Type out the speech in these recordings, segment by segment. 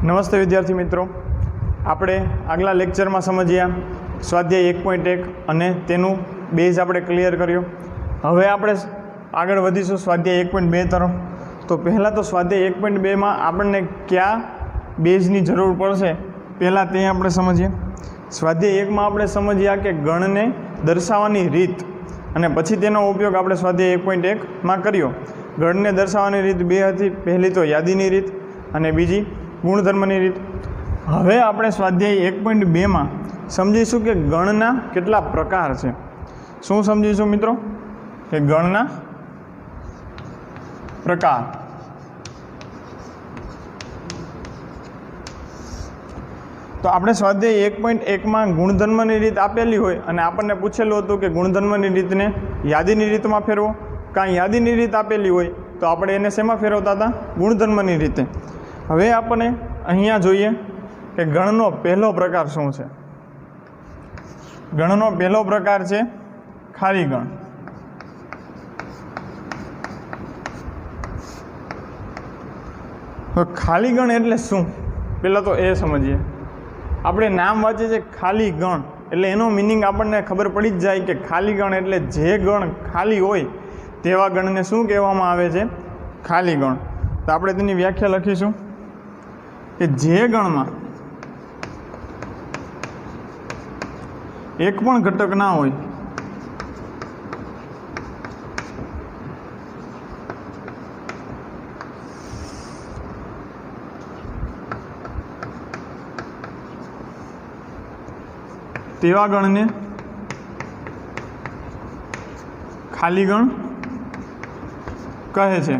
નમસ્તે વિદ્યાર્થી મિત્રો, આપણે આગલા લેક્ચરમાં સમજ્યા સ્વાધ્યાય 1.1 અને તેનું બેઝ આપણે ક્લિયર કર્યો. હવે આપણે આગળ વધીશું સ્વાધ્યાય 1.2 તરફ. તો પહેલાં તો સ્વાધ્યાય 1.2માં આપણને કયા બેઝની જરૂર પડશે પહેલાં તે આપણે સમજીએ. સ્વાધ્યાય 1માં આપણે સમજ્યા કે ગણને દર્શાવવાની રીત, અને પછી તેનો ઉપયોગ આપણે સ્વાધ્યાય 1.1માં કર્યો. ગણને દર્શાવવાની રીત બે હતી. પહેલી તો યાદીની રીત અને બીજી ગુણધર્મની રીત. હવે આપણે સ્વાધ્યાય 1.2માં સમજીશું કે ગણના કેટલા પ્રકાર છે. શું સમજીશું મિત્રો? કે ગણના પ્રકાર. તો આપણે સ્વાધ્યાય 1.1માં ગુણધર્મની રીત આપેલી હોય અને આપણને પૂછેલું હતું કે ગુણધર્મની રીતને યાદીની રીતમાં ફેરવો. કાંઈ યાદીની રીત આપેલી હોય તો આપણે એને શેમાં ફેરવતા હતા? ગુણધર્મની રીતે. હવે આપણે અહીંયા જોઈએ કે ગણનો પહેલો પ્રકાર શું છે. ગણનો પહેલો પ્રકાર છે ખાલી ગણ. તો ખાલી ગણ એટલે શું? પહેલાં તો એ સમજીએ. આપણે નામ વાંચીએ છીએ ખાલી ગણ એટલે એનો મિનિંગ આપણને ખબર પડી જ જાય કે ખાલી ગણ એટલે જે ગણ ખાલી હોય તેવા ગણને શું કહેવામાં આવે છે? ખાલી ગણ. તો આપણે તેની વ્યાખ્યા લખીશું કે જે ગણમાં એક પણ ઘટક ના હોય તેવા ગણને ખાલી ગણ કહે છે.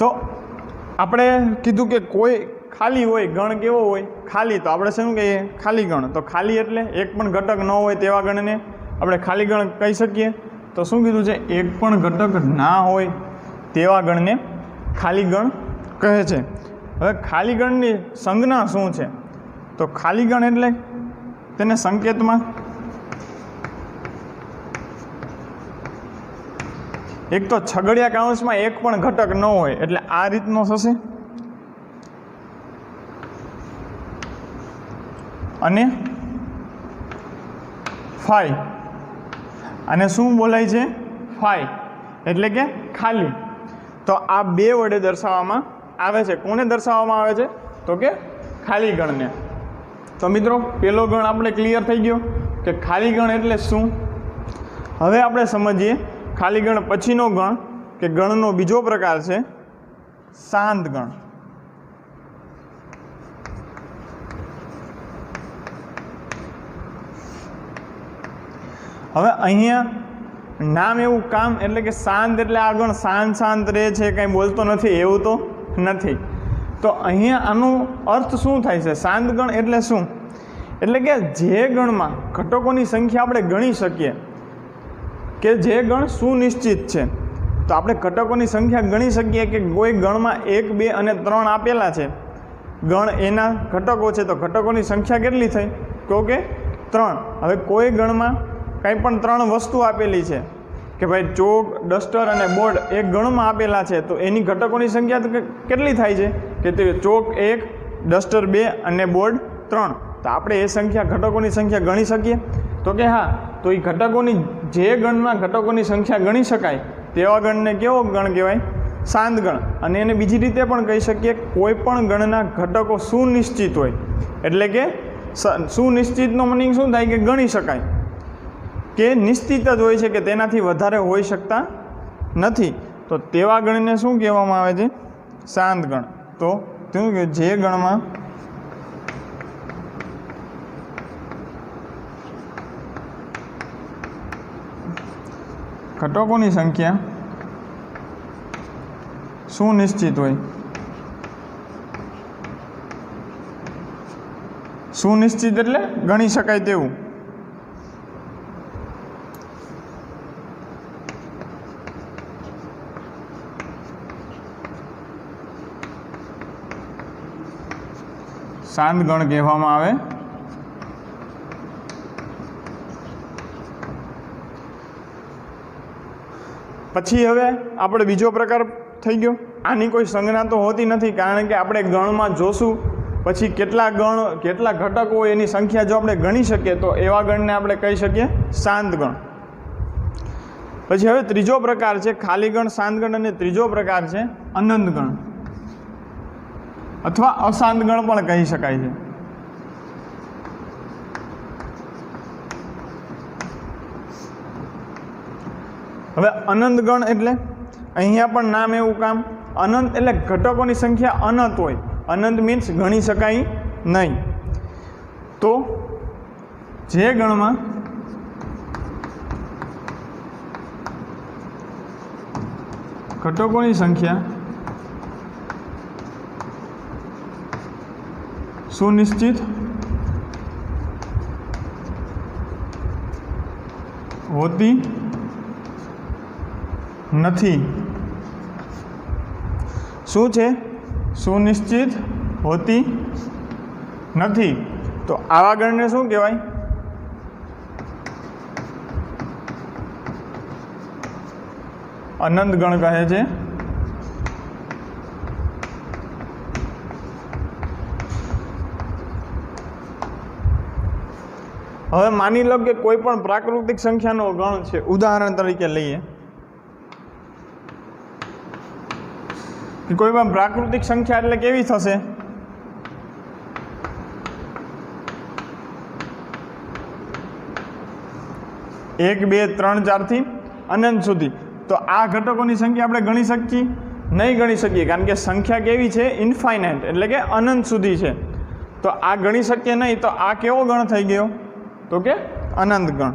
તો આપણે કીધું કે કોઈ ખાલી હોય, ગણ કેવો હોય? ખાલી. તો આપણે શું કહીએ? ખાલી ગણ. તો ખાલી એટલે એક પણ ઘટક ન હોય તેવા ગણને આપણે ખાલી ગણ કહી શકીએ. તો શું કીધું છે? એક પણ ઘટક ના હોય તેવા ગણને ખાલી ગણ કહે છે. હવે ખાલી ગણની સંજ્ઞા શું છે? તો ખાલી ગણ એટલે તેને સંકેતમાં એક તો છગડિયા કૌંસમાં એક પણ ઘટક ન હોય એટલે આ રીતનો થશે, અને ફાઈ. અને શું બોલાય છે? ફાઈ એટલે કે ખાલી. તો આ બે વડે દર્શાવવામાં આવે છે. કોને દર્શાવવામાં આવે છે? તો કે ખાલી ગણને. તો મિત્રો પહેલો ગણ આપણે ક્લિયર થઈ ગયો કે ખાલી ગણ એટલે શું. હવે આપણે સમજીએ ખાલી ગણ પછીનો ગણ કે ગણનો બીજો પ્રકાર છે શાંત ગણ. હવે અહીંયા નામ એવું કામ એટલે કે શાંત એટલે આ ગણ શાંત શાંત રહે છે, કંઈ બોલતો નથી એવું તો નથી. તો અહીંયા આનો અર્થ શું થાય છે? શાંત ગણ એટલે શું? એટલે કે જે ગણમાં ઘટકોની સંખ્યા આપણે ગણી શકીએ, કે જે ગણ સુનિશ્ચિત છે. તો આપણે ઘટકોની સંખ્યા ગણી શકીએ કે કોઈ ગણમાં 1, 2 અને 3 આપેલા છે. ગણ એના ઘટકો છે તો ઘટકોની સંખ્યા કેટલી થઈ? તો કે 3. હવે કોઈ ગણમાં કંઈ પણ 3 વસ્તુ આપેલી છે કે ભાઈ ચોક, ડસ્ટર અને બોર્ડ એક ગણમાં આપેલા છે, તો એની ઘટકોની સંખ્યા કેટલી થાય છે? કે તે ચોક 1, ડસ્ટર 2 અને બોર્ડ 3. તો આપણે એ સંખ્યા ઘટકોની સંખ્યા ગણી શકીએ? તો કે હા. તો એ ઘટકોની જે ગણના ઘટકોની સંખ્યા ગણી શકાય તેવા ગણને કેવો ગણ કહેવાય? શાંત ગણ. અને એને બીજી રીતે પણ કહી શકીએ કોઈ પણ ગણના ઘટકો સુનિશ્ચિત હોય. એટલે કે સુનિશ્ચિતનો મિનિંગ શું થાય? કે ગણી શકાય, કે નિશ્ચિત જ હોય છે, કે તેનાથી વધારે હોઈ શકતા નથી. તો તેવા ગણને શું કહેવામાં આવે છે? શાંત ગણ. તો શું કે જે ગણમાં ઘટકોની સંખ્યા સુનિશ્ચિત હોય. સુનિશ્ચિત એટલે ગણી શકાય તેવું. શાંત ગણ કહેવામાં આવે. પછી હવે આપણે બીજો પ્રકાર થઈ ગયો. આની કોઈ સંજ્ઞા તો હોતી નથી, કારણ કે આપણે ગણમાં જોશું પછી કેટલા ઘટકો હોય એની સંખ્યા જો આપણે ગણી શકીએ તો એવા ગણને આપણે કહી શકીએ શાંત ગણ. પછી હવે ત્રીજો પ્રકાર છે ખાલી ગણ, શાંત ગણ, અને ત્રીજો પ્રકાર છે અનંત ગણ અથવા અશાંત ગણ પણ કહી શકાય છે. હવે અનંત ગણ એટલે અહીંયા પણ નામ એવું કામ. અનંત એટલે ઘટકોની સંખ્યા અનંત હોય. અનંત મીન્સ ગણી શકાય નહીં. તો જે ગણમાં ઘટકોની સંખ્યા સુનિશ્ચિત હોતી નથી. શું છે? સુનિશ્ચિત હોતી નથી. તો આવા ગણને શું કહેવાય? અનંત ગણ કહે છે. હવે માની લો કે કોઈ પણ પ્રાકૃતિક સંખ્યાનો ગણ છે. ઉદાહરણ તરીકે લઈએ કે કોઈ પણ પ્રાકૃતિક સંખ્યા એટલે કેવી થશે? એક, બે, ત્રણ, 4 થી અનંત સુધી. તો આ ઘટકોની સંખ્યા આપણે ગણી શકીએ? નહીં ગણી શકીએ, કારણ કે સંખ્યા કેવી છે? ઇન્ફાઇનાઇટ, એટલે કે અનંત સુધી છે. તો આ ગણી શકીએ નહીં. તો આ કેવો ગણ થઈ ગયો? તો કે અનંત ગણ.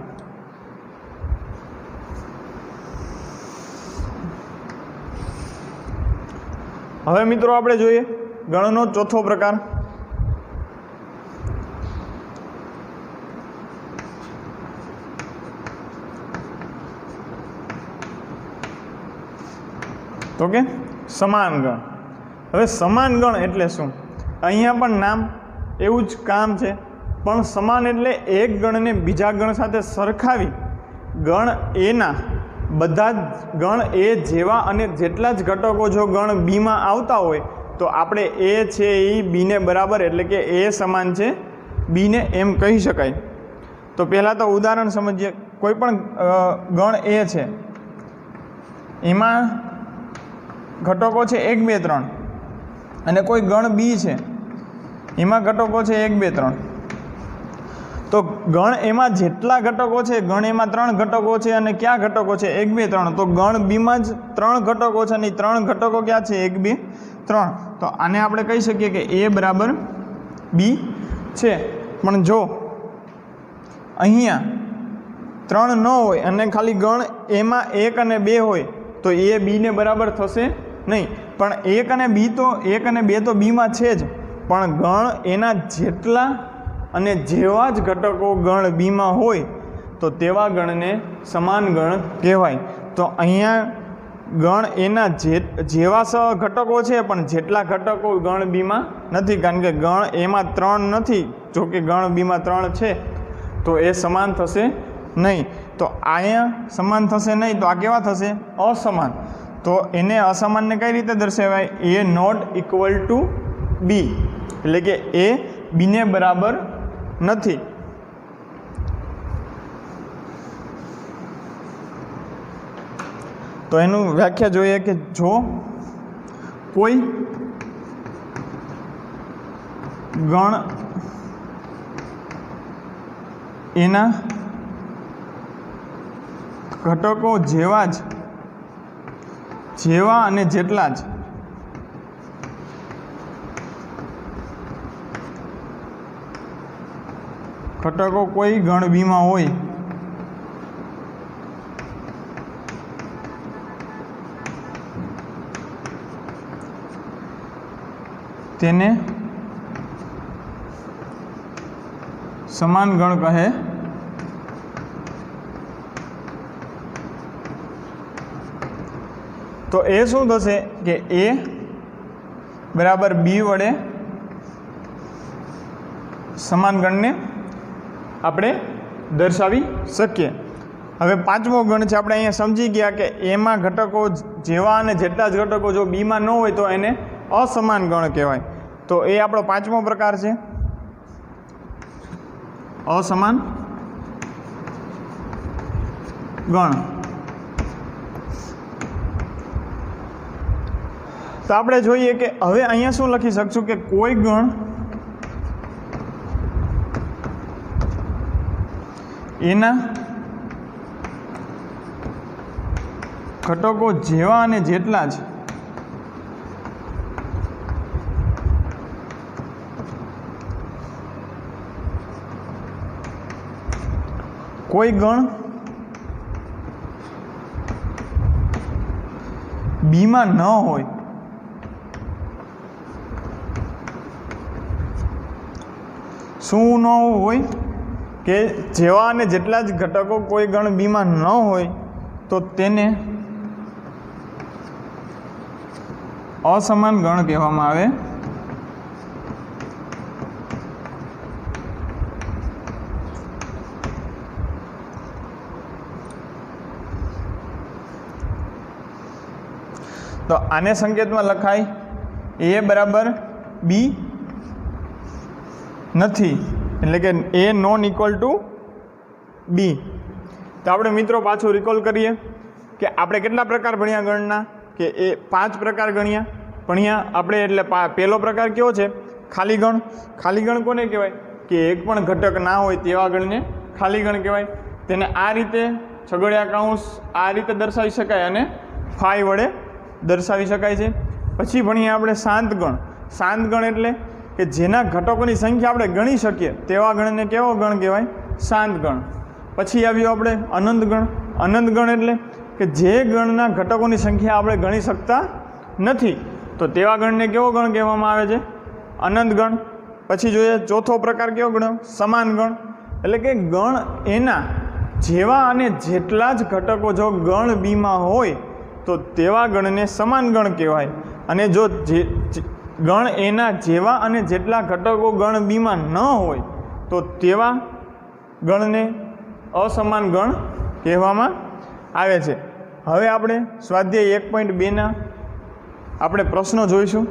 હવે મિત્રો આપણે જોઈએ ગણનો ચોથો પ્રકાર. તો કે સમાન ગણ. હવે સમાન ગણ એટલે શું? અહીંયા પણ નામ એવું જ કામ છે, પણ સમાન એટલે એક ગણને બીજા ગણ સાથે સરખાવી ગણ એના બધા જ ગણ એ જેવા અને જેટલા જ ઘટકો જો ગણ બીમાં આવતા હોય તો આપણે એ છે એ બીને બરાબર, એટલે કે એ સમાન છે બીને, એમ કહી શકાય. તો પહેલાં તો ઉદાહરણ સમજીએ. કોઈ પણ ગણ એ છે, એમાં ઘટકો છે 1, 2, 3, અને કોઈ ગણ બી છે, એમાં ઘટકો છે 1, 2, 3. તો ગણ એમાં જેટલા ઘટકો છે, ગણ એમાં 3 ઘટકો છે, અને ક્યાં ઘટકો છે? 1, 2, 3. તો ગણ બીમાં જ 3 ઘટકો છે, અને 3 ઘટકો ક્યાં છે? 1, 2, 3. તો આને આપણે કહી શકીએ કે એ બરાબર બી છે. પણ જો અહીંયા 3 ન હોય અને ખાલી ગણ એમાં 1 અને 2 હોય તો એ બીને બરાબર થશે નહીં. પણ 1 અને 2 તો બીમાં છે જ, પણ ગણ એના જેટલા અને જેવા જ ઘટકો ગણ બીમાં હોય તો તેવા ગણને સમાન ગણ કહેવાય. તો અહીંયા ગણ એના જેવા ઘટકો છે, પણ જેટલા ઘટકો ગણ બીમાં નથી, કારણ કે ગણ એમાં 3 નથી. જો કે ગણ બીમાં 3 છે તો એ સમાન થશે નહીં. તો અહીંયા સમાન થશે નહીં, તો આ કેવા થશે? અસમાન. તો એને અસમાનને કઈ રીતે દર્શાવાય? એ નોટ ઇક્વલ ટુ બી, એટલે કે એ બીને બરાબર નથી. તો એનું વ્યાખ્યા જોઈએ કે જો કોઈ ગણ એના ઘટકો જેવા અને જેટલા જ ઘટકો કોઈ ગણ બીમાં હોય તેને સમાન ગણ કહે. તો એ શું થશે કે એ બરાબર બી વડે સમાન ગણને આપણે દર્શાવી શકીએ. હવે પાંચમો ગણ છે, આપણે અહીંયા સમજી ગયા કે એમાં ઘટકો જેવા અને જેટલા જ ઘટકો જો બીમાં ન હોય તો એને અસમાન ગણ કહેવાય. તો એ આપણો પાંચમો પ્રકાર છે, અસમાન ગણ. તો આપણે જોઈએ કે હવે અહીંયા શું લખી શકશું કે કોઈ ગણ એના ઘટકો જેવા અને જેટલા જ કોઈ ગણ બીમાં ન હોય શું ન હોય કે જેવા અને જેટલા જ ઘટકો કોઈ ગણ બીમાં ન હોય તો તેને અસમાન ગણ કહેવામાં આવે. તો આને સંકેતમાં લખાય એ બરાબર બી નથી, એટલે કે એ નોન ઇક્વલ ટુ બી. તો આપણે મિત્રો પાછું રિકોલ કરીએ કે આપણે કેટલા પ્રકાર ભણ્યા ગણના, કે એ 5 પ્રકાર ભણ્યા આપણે. એટલે પહેલો પ્રકાર કયો છે? ખાલી ગણ. ખાલી ગણ કોને કહેવાય? કે એક પણ ઘટક ના હોય તેવા ગણને ખાલી ગણ કહેવાય. તેને આ રીતે છગડીયા કૌંસ આ રીતે દર્શાવી શકાય અને ફાઈ વડે દર્શાવી શકાય છે. પછી ભણીએ આપણે શાંત ગણ. શાંત ગણ એટલે કે જેના ઘટકોની સંખ્યા આપણે ગણી શકીએ તેવા ગણને કેવો ગણ કહેવાય? શાંત ગણ. પછી આવ્યો આપણે અનંત ગણ. અનંત ગણ એટલે કે જે ગણના ઘટકોની સંખ્યા આપણે ગણી શકતા નથી તો તેવા ગણને કેવો ગણ કહેવામાં આવે છે? અનંત ગણ. પછી જોઈએ ચોથો પ્રકાર કેવો ગણ? સમાન ગણ. એટલે કે ગણ એના જેવા અને જેટલા જ ઘટકો જો ગણ બીમાં હોય તો તેવા ગણને સમાન ગણ કહેવાય. અને જો ગણ એના જેવા અને જેટલા ઘટકો ગણ બીમાં ન હોય તો તેવા ગણને અસમાન ગણ કહેવામાં આવે છે. હવે આપણે સ્વાધ્યાય 1.2ના આપણે પ્રશ્નો જોઈશું.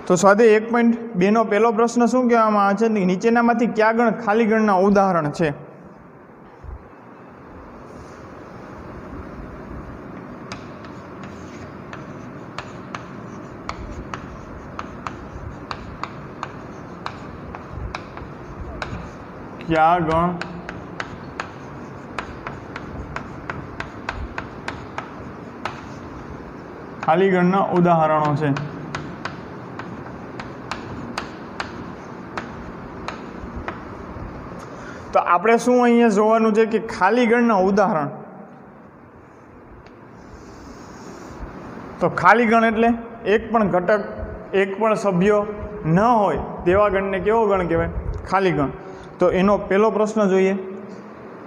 તો સ્વાધ્યાય 1.2નો પહેલો પ્રશ્ન શું કહેવામાં આવે છે? નીચેનામાંથી કયા ગણ ખાલી ગણના ઉદાહરણ છે? કયા ગણ ખાલી ગણના ઉદાહરણો છે? તો આપણે શું અહીંયા જોવાનું છે કે ખાલી ગણના ઉદાહરણ. તો ખાલી ગણ એટલે એક પણ ઘટક એક પણ સભ્ય ન હોય તેવા ગણને કેવો ગણ કહેવાય? ખાલી ગણ. તો એનો પહેલો પ્રશ્ન જોઈએ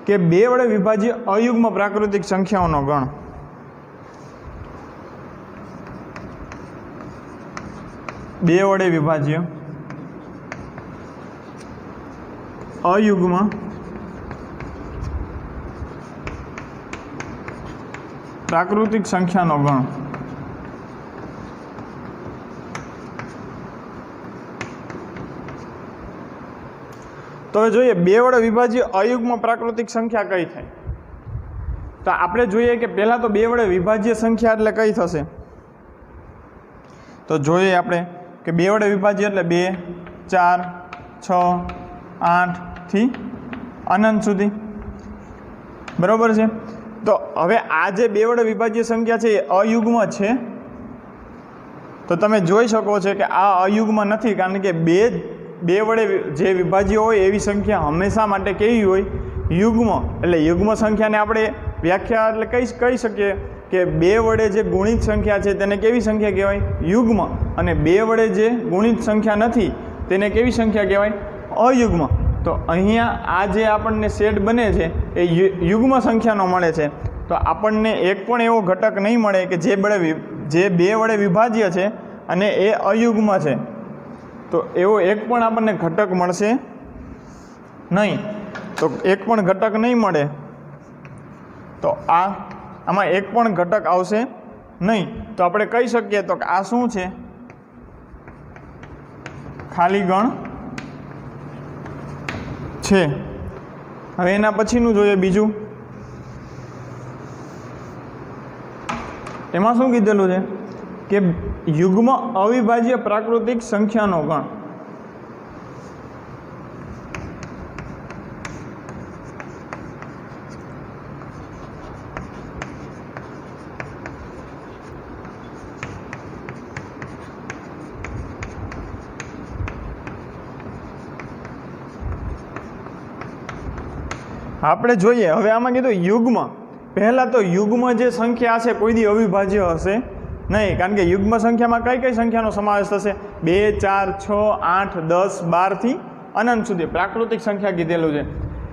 કે 2 વડે વિભાજ્ય અયુગ્મ પ્રાકૃતિક સંખ્યાઓનો ગણ. બે વડે વિભાજ્ય અયુગ્મ પ્રાકૃતિક સંખ્યાનો ગણ. તો હવે જોઈએ 2 વડે વિભાજ્ય અયુગ્મ પ્રાકૃતિક સંખ્યા કઈ થાય? તો આપણે જોઈએ કે પહેલાં તો 2 વડે વિભાજ્ય સંખ્યા એટલે કઈ થશે? તો જોઈએ આપણે કે 2 વડે વિભાજ્ય એટલે 2, 4, 6, 8 થી અનંત સુધી. બરાબર છે. તો હવે આ જે 2 વડે વિભાજ્ય સંખ્યા છે એ અયુગ્મ છે. તો તમે જોઈ શકો છો કે આ અયુગ્મ નથી, કારણ કે બે વડે જે વિભાજ્ય હોય એવી સંખ્યા હંમેશા માટે કેવી હોય? યુગ્મ. એટલે યુગ્મ સંખ્યાને આપણે વ્યાખ્યા એટલે કહી શકીએ કે 2 વડે જે ગુણિત સંખ્યા છે તેને કેવી સંખ્યા કહેવાય? યુગ્મ. અને 2 વડે જે ગુણિત સંખ્યા નથી તેને કેવી સંખ્યા કહેવાય? અયુગ્મ. તો અહીંયા આ જે આપણને સેટ બને છે એ યુગ્મ સંખ્યાનો મળે છે. તો આપણને એક પણ એવો ઘટક નહીં મળે કે જે 2 વડે વિભાજ્ય છે અને એ અયુગ્મ છે. તો એવો એક પણ આપણને ઘટક મળશે નહીં. તો એક પણ ઘટક નહીં મળે તો આમાં એક પણ ઘટક આવશે નહીં. તો આપણે કહી શકીએ તો કે આ શું છે? ખાલી ગણ છે. હવે એના પછીનું જોઈએ બીજું. એમાં શું કીધેલું છે કે યુગ્મ અવિભાજ્ય પ્રાકૃતિક સંખ્યાનો ગણ. આપણે જોઈએ હવે આમાં કીધું યુગ્મ. પહેલાં તો યુગ્મ જે સંખ્યા હશે કોઈ દી અવિભાજ્ય હશે નહીં, કારણ કે યુગ્મ સંખ્યામાં કઈ કઈ સંખ્યાનો સમાવેશ થશે? 2, 4, 6, 8, 10, 12 થી અનંત સુધી પ્રાકૃતિક સંખ્યા કીધેલું છે.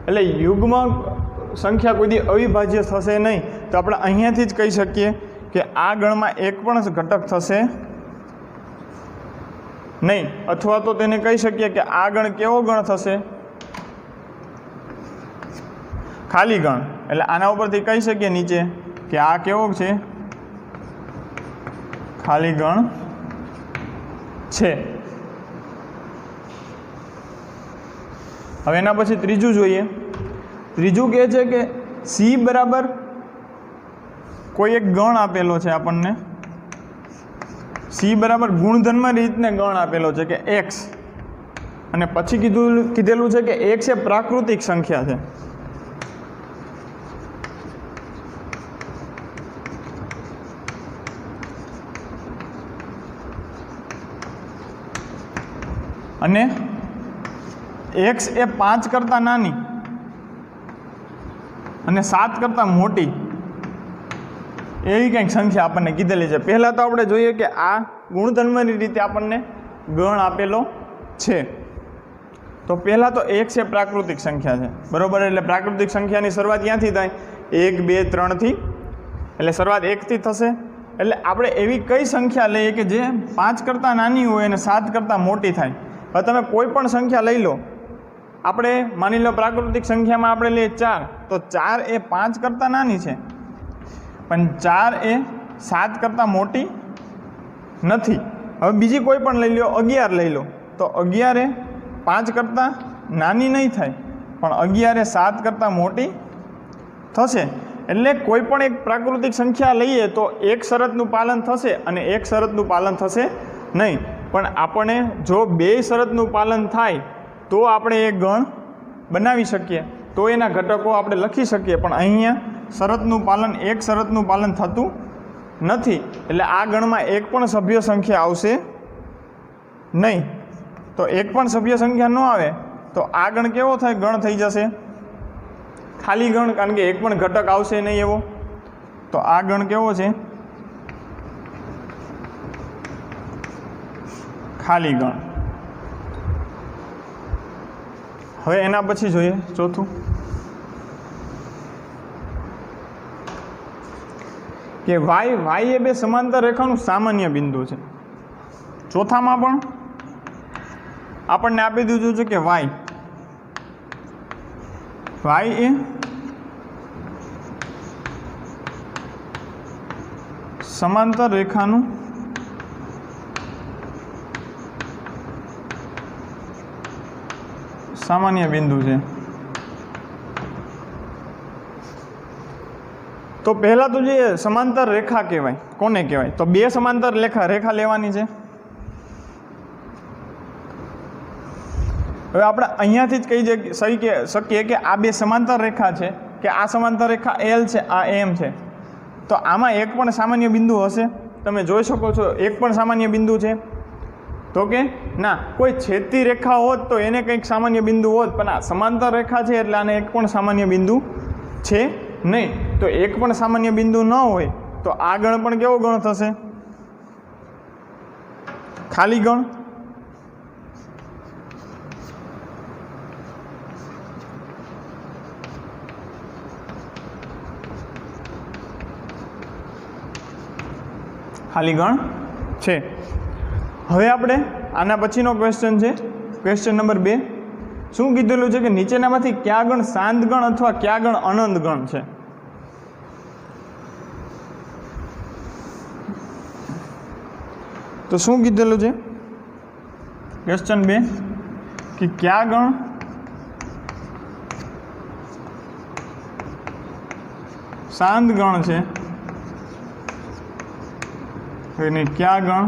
એટલે યુગ્મ સંખ્યા કોઈ દી અવિભાજ્ય થશે નહીં. તો આપણે અહીંયાથી જ કહી શકીએ કે આ ગણમાં એક પણ ઘટક થશે નહીં. અથવા તો તેને કહી શકીએ કે આ ગણ કેવો ગણ થશે? ખાલી ગણ. એટલે આના ઉપરથી કહી શકીએ નીચે કે આ કેવો છે? ખાલી ગણ છે. હવે એના પછી ત્રીજું જોઈએ. ત્રીજું કહે છે કે સી બરાબર કોઈ એક ગણ આપેલો છે આપણને. સી બરાબર ગુણધર્મ રીતને ગણ આપેલો છે કે એક્સ, અને પછી કીધેલું છે કે એક્સ એ પ્રાકૃતિક સંખ્યા છે. અને એક્સ એ 5 કરતાં નાની અને 7 કરતાં મોટી એવી કંઈક સંખ્યા આપણને કીધેલી છે. પહેલાં તો આપણે જોઈએ કે આ ગુણધર્મની રીતે આપણને ગણ આપેલો છે. તો પહેલાં તો એક્સ એ પ્રાકૃતિક સંખ્યા છે, બરાબર. એટલે પ્રાકૃતિક સંખ્યાની શરૂઆત ક્યાંથી થાય? 1, 2, 3થી. એટલે શરૂઆત 1થી થશે. એટલે આપણે એવી કઈ સંખ્યા લઈએ કે જે 5 કરતાં નાની હોય અને 7 કરતાં મોટી થાય? હવે તમે કોઈ પણ સંખ્યા લઈ લો. આપણે માની લો પ્રાકૃતિક સંખ્યામાં આપણે લઈએ 4, તો 4 એ 5 કરતાં નાની છે, પણ 4 એ 7 કરતાં મોટી નથી. હવે બીજી કોઈ પણ લઈ લો, 11 લઈ લો, તો 11 એ 5 કરતાં નાની નહીં થાય, પણ 11 એ 7 કરતાં મોટી થશે. એટલે કોઈ પણ એક પ્રાકૃતિક સંખ્યા લઈએ તો એક શરતનું પાલન થશે અને એક શરતનું પાલન થશે નહીં. પણ આપણે જો 2 શરતનું પાલન થાય તો આપણે એક ગણ બનાવી શકીએ, તો એના ઘટકો આપણે લખી શકીએ. પણ અહીંયા એક શરતનું પાલન થતું નથી. એટલે આ ગણમાં એક પણ સભ્ય સંખ્યા આવશે નહીં. તો એક પણ સભ્ય સંખ્યા ન આવે તો આ ગણ કેવો થાય? ગણ થઈ જશે ખાલી ગણ, કારણ કે એક પણ ઘટક આવશે નહીં એવો. તો આ ગણ કેવો છે? ખાલી ગણ. હવે એના પછી જોઈએ ચોથું કે વાય એ 2 સમાંતર રેખાનું સામાન્ય બિંદુ છે. ચોથામાં પણ આપણને આપી દીધું છે કે વાય એ સમાંતર રેખાનું સામાન્ય બિંદુ છે. તો પહેલાં તો જે સમાંતર રેખા કહેવાય, કોને કહેવાય? તો 2 સમાંતર રેખા લેવાની છે. હવે આપણે અહીંયાથી જ કહી શકીએ કે આ 2 સમાંતર રેખા છે, કે આ સમાંતર રેખા એલ છે, આ એમ છે. તો આમાં એક પણ સામાન્ય બિંદુ હશે? તમે જોઈ શકો છો એક પણ સામાન્ય બિંદુ છે? તો કે ના. કોઈ છેદતી રેખા હોત તો એને કંઈક સામાન્ય બિંદુ હોત, પણ આ સમાંતર રેખા છે એટલે આને એક પણ સામાન્ય બિંદુ છે નહીં. તો એક પણ સામાન્ય બિંદુ ન હોય તો આ ગણ પણ કેવો ગણ થશે? ખાલી ગણ. ખાલી ગણ છે। હવે આપણે આના પછીનો ક્વેશ્ચન છે ક્વેશ્ચન નંબર 2। શું કીધેલું છે કે નીચેનામાંથી કયા ગણ શાંત ગણ અથવા કયા ગણ અનંત ગણ છે? તો શું કીધેલું છે ક્વેશ્ચન 2 કે કયા ગણ શાંત ગણ છે અને કયા ગણ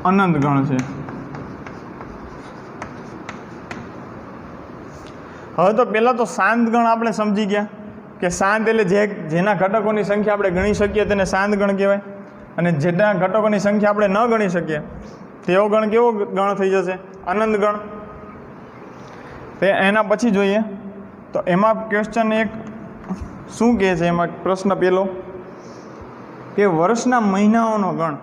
અનંત ગણ છે? હવે તો પહેલાં તો શાંત ગણ આપણે સમજી ગયા કે શાંત એટલે જેના ઘટકોની સંખ્યા આપણે ગણી શકીએ તેને શાંત ગણ કહેવાય, અને જેના ઘટકોની સંખ્યા આપણે ન ગણી શકીએ તેવો ગણ કેવો ગણ થઈ જશે? અનંત ગણ। તે એના પછી જોઈએ તો એમાં ક્વેશ્ચન 1 શું કહે છે? એમાં પ્રશ્ન પહેલો કે વર્ષના મહિનાઓનો ગણ।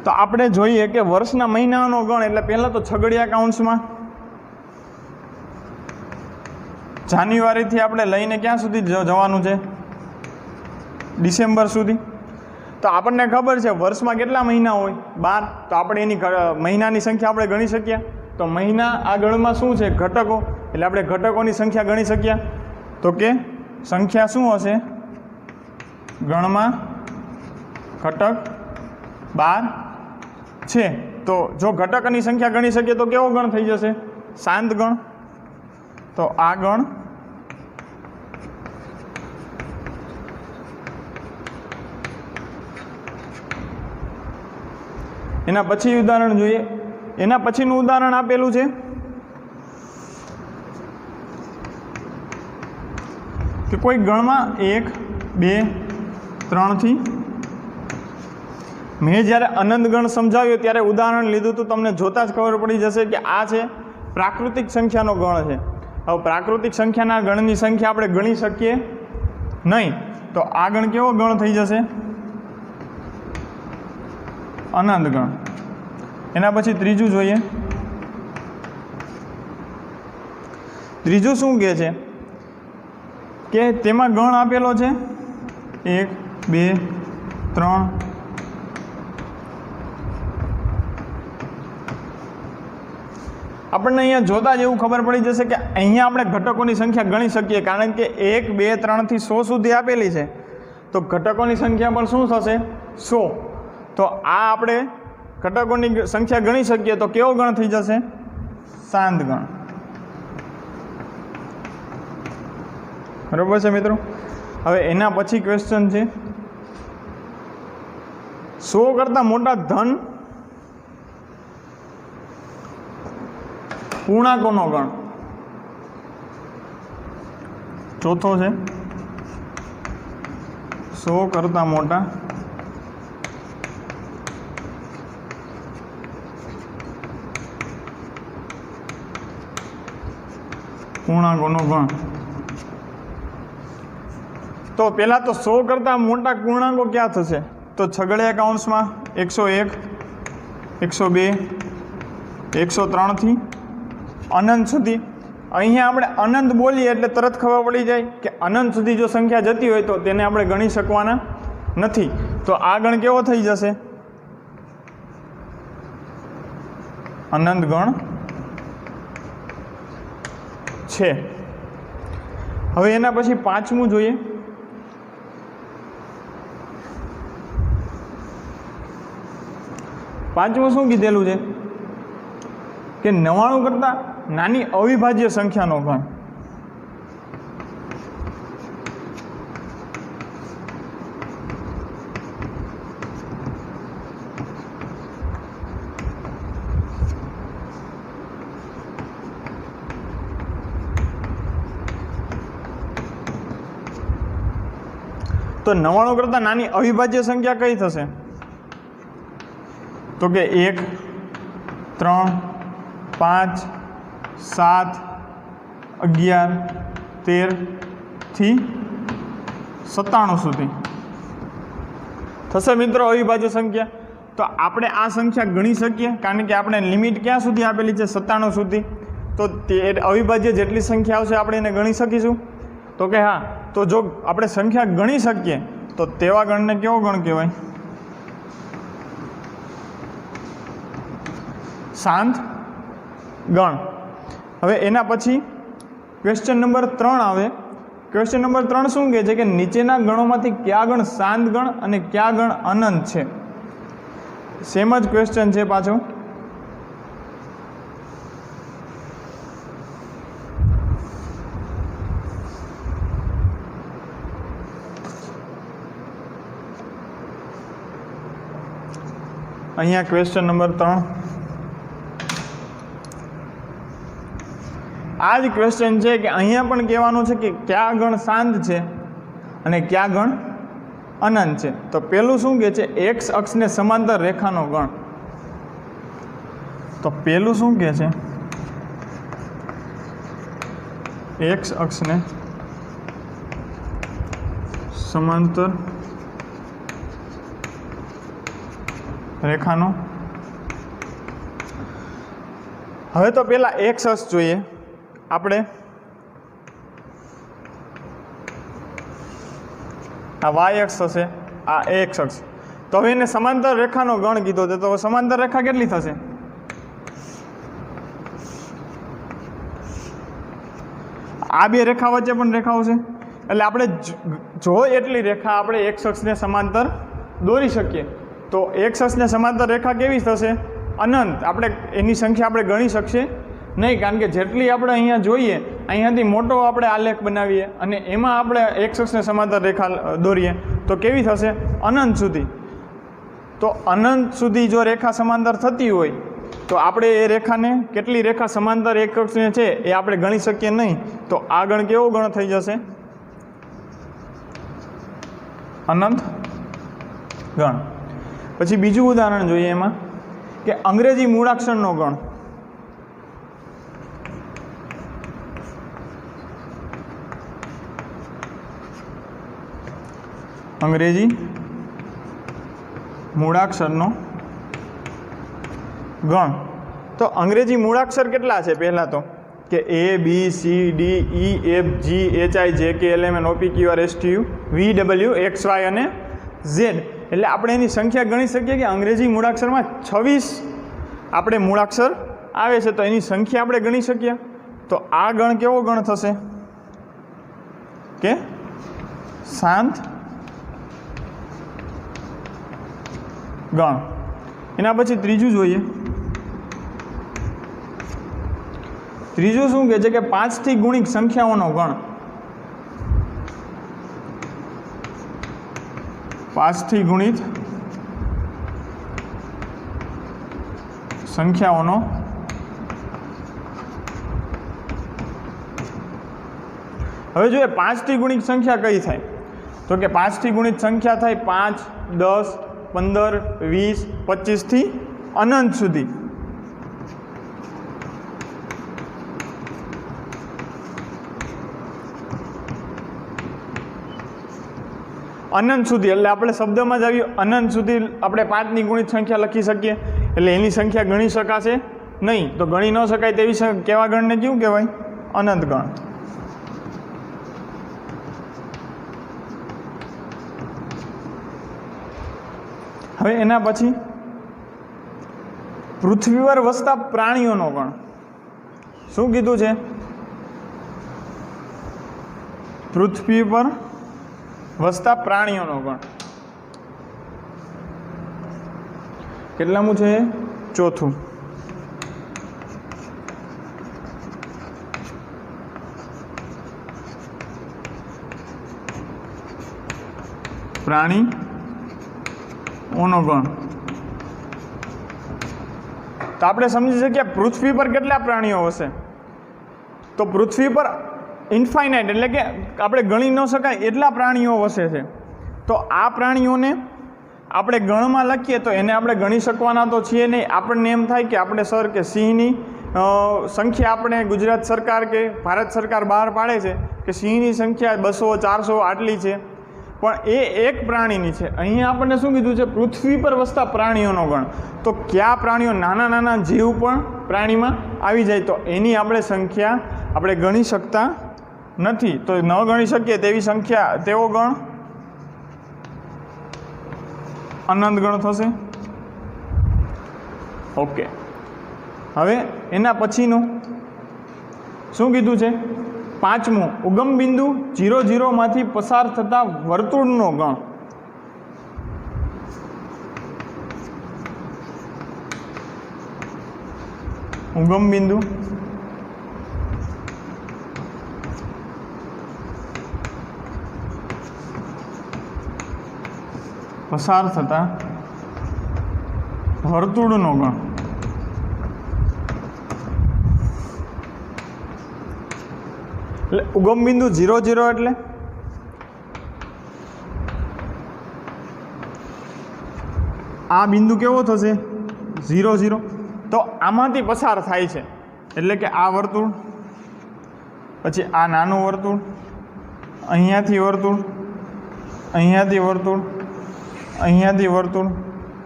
તો આપણે જોઈએ કે વર્ષના મહિનાનો ગણ એટલે પહેલાં તો છગડિયા કાઉન્ટ્સમાં જાન્યુઆરીથી આપણે લઈને ક્યાં સુધી જવાનું છે? ડિસેમ્બર સુધી। તો આપણને ખબર છે વર્ષમાં કેટલા મહિના હોય? 12। તો આપણે એની મહિનાની સંખ્યા આપણે ગણી શકીએ। તો મહિના આ ગણમાં શું છે? ઘટકો, એટલે આપણે ઘટકોની સંખ્યા ગણી શકીએ। તો કે સંખ્યા શું હશે? ગણમાં ઘટક 12 છે। તો જો ઘટકની સંખ્યા ગણી શકીએ તો કેવો ગણ થઈ જશે? શાંત ગણ। તો આ ગણ એના પછી ઉદાહરણ જોઈએ। એના પછીનું ઉદાહરણ આપેલું છે કે કોઈ ગણમાં 1 2 3 થી મેં જ્યારે અનંત ગણ સમજાવ્યો ત્યારે ઉદાહરણ લીધું તો તમને જોતાં જ ખબર પડી જશે કે આ છે પ્રાકૃતિક સંખ્યાનો ગણ છે। હવે પ્રાકૃતિક સંખ્યાના ગણની સંખ્યા આપણે ગણી શકીએ નહીં, તો આ ગણ કેવો ગણ થઈ જશે? અનંત ગણ। એના પછી ત્રીજું જોઈએ। ત્રીજું શું કહે છે કે તેમાં ગણ આપેલો છે 1 2 3। આપણને અહીંયા જોતાં જ એવું ખબર પડી જશે કે અહીંયા આપણે ઘટકોની સંખ્યા ગણી શકીએ, કારણ કે 1 2 3 થી 100 સુધી આપેલી છે। તો ઘટકોની સંખ્યા પણ શું થશે? 100। તો આ આપણે ઘટકોની સંખ્યા ગણી શકીએ તો કેવો ગણ થઈ જશે? શાંત ગણ। બરાબર છે મિત્રો? હવે એના પછી ક્વેશ્ચન છે 100 કરતાં મોટા ધન પૂર્ણાંકોનો ગણ। ચોથો છે 100 કરતાં મોટા પૂર્ણાંકોનો ગણ। તો પહેલાં તો 100 કરતાં મોટા પૂર્ણાંકો ક્યાં થશે? તો છગડિયા કાઉન્ટ્સમાં 101 102 103 થી અનંત સુધી। અહીંયા આપણે અનંત બોલીએ એટલે તરત ખબર પડી જાય કે અનંત સુધી જો સંખ્યા જતી હોય તો તેને આપણે ગણી શકવાના નથી। તો આ ગણ કેવો થઈ જશે? અનંત ગણ છે। હવે એના પછી પાંચમું જોઈએ। પાંચમું શું કીધેલું છે કે 99 કરતાં નાની અવિભાજ્ય સંખ્યાનો ગણ। તો 99 કરતાં નાની અવિભાજ્ય સંખ્યા કઈ થશે? તો કે 1 3 5 7 11 13 થી 97 સુધી થશે મિત્રો અવિભાજ્ય સંખ્યા। તો આપણે આ સંખ્યા ગણી શકીએ, કારણ કે આપણે લિમિટ ક્યાં સુધી આપેલી છે? 97 સુધી. તો તે અવિભાજ્ય જેટલી સંખ્યા આવશે આપણે એને ગણી શકીશું? તો કે હા. તો જો આપણે સંખ્યા ગણી શકીએ તો તેવા ગણને કેવો ગણ કહેવાય? શાંત ગણ. હવે એના પછી ક્વેશ્ચન નંબર 3 આવે. ક્વેશ્ચન નંબર 3 શું કહે છે કે નીચેના ગણોમાંથી કયા ગણ શાંત ગણ અને કયા ગણ અનંત છે? સેમ જ ક્વેશ્ચન છે પાછો. અહીંયા ક્વેશ્ચન નંબર 3 આ જ ક્વેશ્ચન છે કે અહીંયા પણ કહેવાનું છે કે કયા ગણ શાંત છે અને કયા ગણ અનંત છે. તો પહેલું શું કહે છે? એક્સ અક્ષને સમાંતર રેખાનો ગણ. તો પહેલું શું કહે છે? એક્સ અક્ષને સમાંતર રેખાનો. હવે તો પહેલા એક્સ અક્ષ જોઈએ આપણે. આ વાય અક્ષ થશે, આ એક્સ અક્ષ. તો હવે એને સમાંતર રેખાનો ગણ કીધો છે. તો સમાંતર રેખા કેટલી થશે? આ બે રેખા વચ્ચે પણ રેખાઓ છે, એટલે આપણે જો એટલી રેખા આપણે એક્સ અક્ષને સમાંતર દોરી શકીએ. તો એક્સ અક્ષને સમાંતર રેખા કેવી થશે? અનંત. આપણે એની સંખ્યા આપણે ગણી શકશે નહીં, કારણ કે જેટલી આપણે અહીંયા જોઈએ અહીંયાથી મોટો આપણે આલેખ બનાવીએ અને એમાં આપણે એક્સ અક્ષને સમાંતર રેખા દોરીએ તો કેવી થશે? અનંત સુધી. તો અનંત સુધી જો રેખા સમાંતર થતી હોય તો આપણે એ રેખાને કેટલી રેખા સમાંતર એક અક્ષને છે એ આપણે ગણી શકીએ નહીં. તો આ ગણ કેવો ગણ થઈ જશે? અનંત ગણ. પછી બીજું ઉદાહરણ જોઈએ એમાં કે અંગ્રેજી મૂળાક્ષરનો ગણ. અંગ્રેજી મૂળાક્ષરનો ગણ. તો અંગ્રેજી મૂળાક્ષર કેટલા છે? પહેલાં તો કે A B C D E F G H I J K L M N O P Q R S T U V W X Y અને Z. એટલે આપણે એની સંખ્યા ગણી શકીએ કે અંગ્રેજી મૂળાક્ષરમાં 26 આપણે મૂળાક્ષર આવે છે, તો એની સંખ્યા આપણે ગણી શકીએ. તો આ ગણ કેવો ગણ થશે? કે શાંત ગણ. એના પછી ત્રીજું જોઈએ. ત્રીજું શું કહે છે કે 5 થી ગુણિત સંખ્યાઓનો ગણ. 5 થી ગુણિત સંખ્યાઓનો. હવે જોઈએ 5 થી ગુણિત સંખ્યા કઈ થાય? તો કે 5 થી ગુણિત સંખ્યા થાય 5, 10, 15, 20, 25 થી અનંત સુધી. અનંત સુધી એટલે આપણે શબ્દમાં જ આવ્યું અનંત સુધી આપણે 5ની ગુણિત સંખ્યા લખી શકીએ. એટલે એની સંખ્યા ગણી શકાશે નહીં. તો ગણી ન શકાય તેવી કેવા ગણને કેવું કહેવાય? અનંત ગણ. હવે એના પછી પૃથ્વી પર વસતા પ્રાણીઓનો ગણ. શું કીધું છે? પૃથ્વી પર વસતા પ્રાણીઓનો ગણ. કેટલામું છે? ચોથું. પ્રાણીઓનો ગણ. તો આપણે સમજી શકીએ પૃથ્વી પર કેટલા પ્રાણીઓ હશે? તો પૃથ્વી પર ઇન્ફાઇનાઇટ એટલે કે આપણે ગણી ન શકાય એટલા પ્રાણીઓ વસે છે. તો આ પ્રાણીઓને આપણે ગણમાં લખીએ તો એને આપણે ગણી શકવાના તો છીએ નહીં. આપણને એમ થાય કે આપણે સર કે સિંહની સંખ્યા આપણે ગુજરાત સરકાર કે ભારત સરકાર બહાર પાડે છે કે સિંહની સંખ્યા 200, 400 આટલી છે, પણ એ એક પ્રાણીની છે. અહીંયા આપણને શું કીધું છે? પૃથ્વી પર વસતા પ્રાણીઓનો ગણ. તો કયા પ્રાણીઓ નાના નાના જીવ પણ પ્રાણીમાં આવી જાય તો એની આપણે સંખ્યા આપણે ગણી શકતા નથી. તો ન ગણી શકીએ તેવી સંખ્યા તેવો ગણ અનંત ગણ થશે. ઓકે, હવે એના પછીનું શું કીધું છે? પાંચમું, ઉગમ બિંદુ 0, 0 માંથી પસાર થતા વર્તુળનો ગણ. ઉગમ બિંદુ પસાર થતા વર્તુળનો ગણ. એટલે ઉગમ બિંદુ 0, 0 એટલે આ બિંદુ કેવો થશે? 0, 0. તો આમાંથી પસાર થાય છે એટલે કે આ વર્તુળ, પછી આ નાનું વર્તુળ, અહીંયાથી વર્તુળ, અહીંયાથી વર્તુળ, અહીંયાથી વર્તુળ,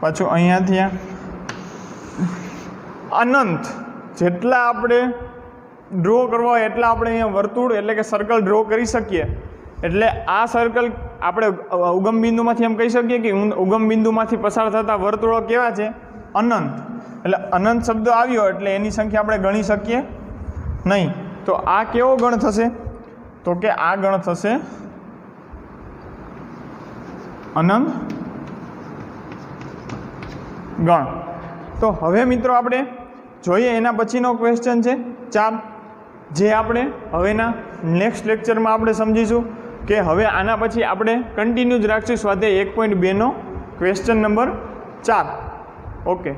પાછું અહીંયાથી અનંત. જેટલા આપણે ડ્રો કરવા હોય એટલા આપણે અહીંયા વર્તુળ એટલે કે સર્કલ ડ્રો કરી શકીએ. એટલે આ સર્કલ આપણે ઉગમ બિંદુમાંથી એમ કહી શકીએ કે ઉગમ બિંદુમાંથી પસાર થતા વર્તુળો કેવા છે? અનંત. એટલે અનંત શબ્દ આવ્યો એટલે એની સંખ્યા આપણે ગણી શકીએ નહીં. તો આ કેવો ગણ થશે? તો કે આ ગણ થશે અનંત ગણ. તો હવે મિત્રો આપણે જોઈએ એના પછીનો ક્વેશ્ચન છે 4, જે આપણે હવેના નેક્સ્ટ લેક્ચરમાં આપણે સમજીશું. કે હવે આના પછી આપણે કન્ટિન્યુ જ રાખશું સ્વાધ્યાય 1.2 નો ક્વેશ્ચન નંબર 4. ઓકે.